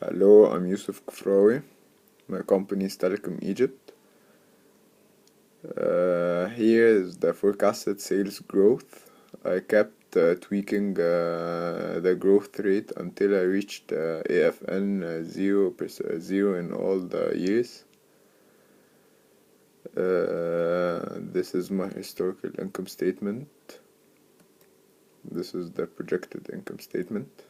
Hello, I'm Yusuf Kufrawi. My company is Telecom Egypt. Here is the forecasted sales growth. I kept tweaking the growth rate until I reached AFN 0%, 0 in all the years. This is my historical income statement. This is the projected income statement.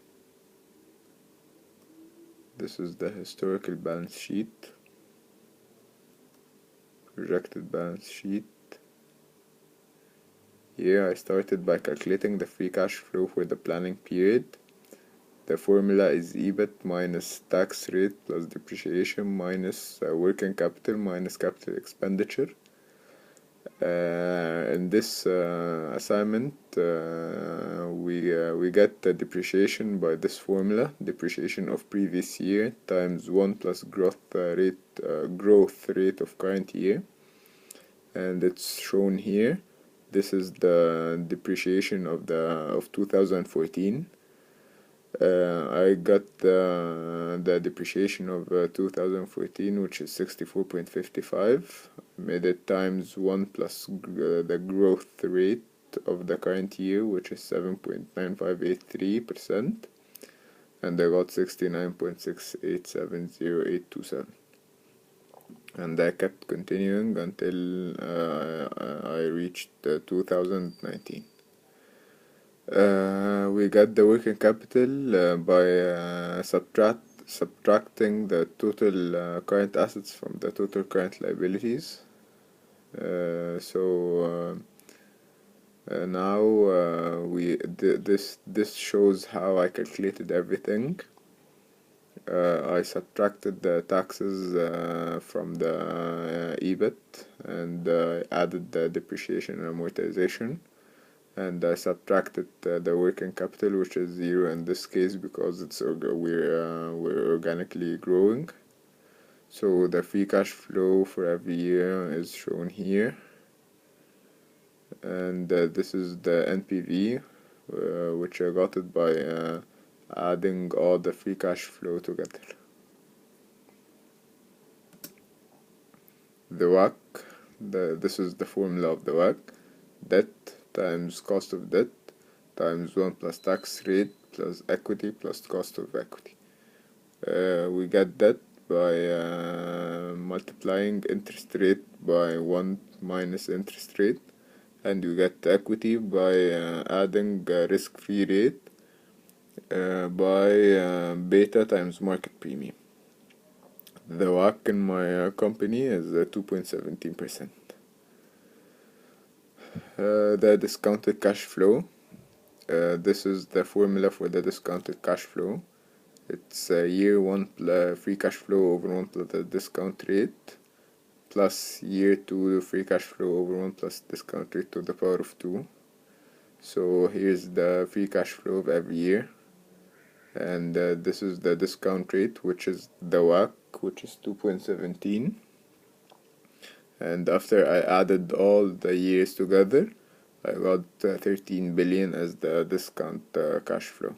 This is the historical balance sheet. Projected balance sheet. Here I started by calculating the free cash flow for the planning period. The formula is EBIT minus tax rate plus depreciation minus working capital minus capital expenditure. In this assignment we get the depreciation by this formula, depreciation of previous year times 1 plus growth rate of current year, and it's shown here. This is the depreciation of 2014. I got the depreciation of 2014, which is 64.55. Made it times 1 plus the growth rate of the current year, which is 7.9583%, and I got 69.687087. And I kept continuing until I reached 2019. We got the working capital by subtracting the total current assets from the total current liabilities. Now this shows how I calculated everything. I subtracted the taxes from the EBIT, and added the depreciation and amortization, and I subtracted the working capital, which is 0 in this case because we're organically growing. So the free cash flow for every year is shown here, and this is the NPV, which I got it by adding all the free cash flow together. The WACC, this is the formula of the WACC, debt times cost of debt times 1 plus tax rate plus equity plus cost of equity. We get debt by multiplying interest rate by 1 minus interest rate, and you get equity by adding risk-free rate by beta times market premium. The WACC in my company is 2.17%. The discounted cash flow. This is the formula for the discounted cash flow. It's year 1 free cash flow over 1 plus the discount rate plus year 2 free cash flow over 1 plus discount rate to the power of 2. So here's the free cash flow of every year, and this is the discount rate, which is the WACC, which is 2.17. And after I added all the years together, I got 13 billion as the discount cash flow.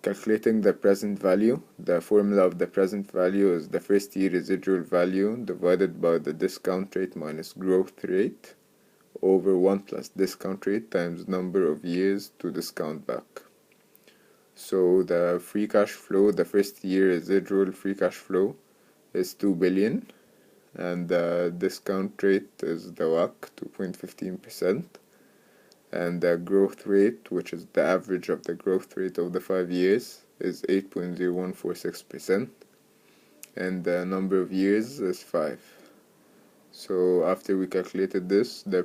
Calculating the present value. The formula of the present value is the first year residual value divided by the discount rate minus growth rate over 1 plus discount rate times number of years to discount back. So the free cash flow, the first year residual free cash flow, is 2 billion, and the discount rate is the WACC, 2.15%, and the growth rate, which is the average of the growth rate of the 5 years, is 8.0146%, and the number of years is 5. So after we calculated this, the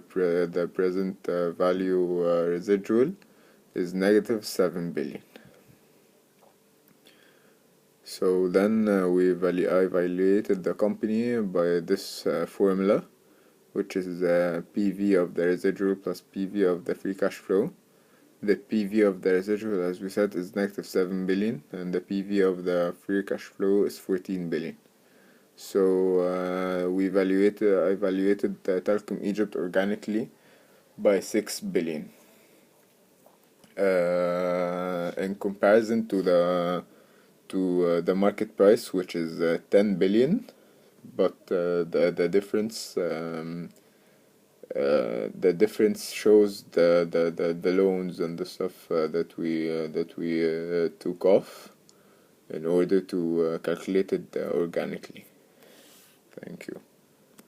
present value residual is negative 7 billion. So then I evaluated the company by this formula, which is PV of the residual plus PV of the free cash flow. The PV of the residual, as we said, is negative 7 billion, and the PV of the free cash flow is 14 billion. So I evaluated Telecom Egypt organically by 6 billion. in comparison to the market price, which is 10 billion, but the difference shows the loans and the stuff that we took off in order to calculate it organically. Thank you.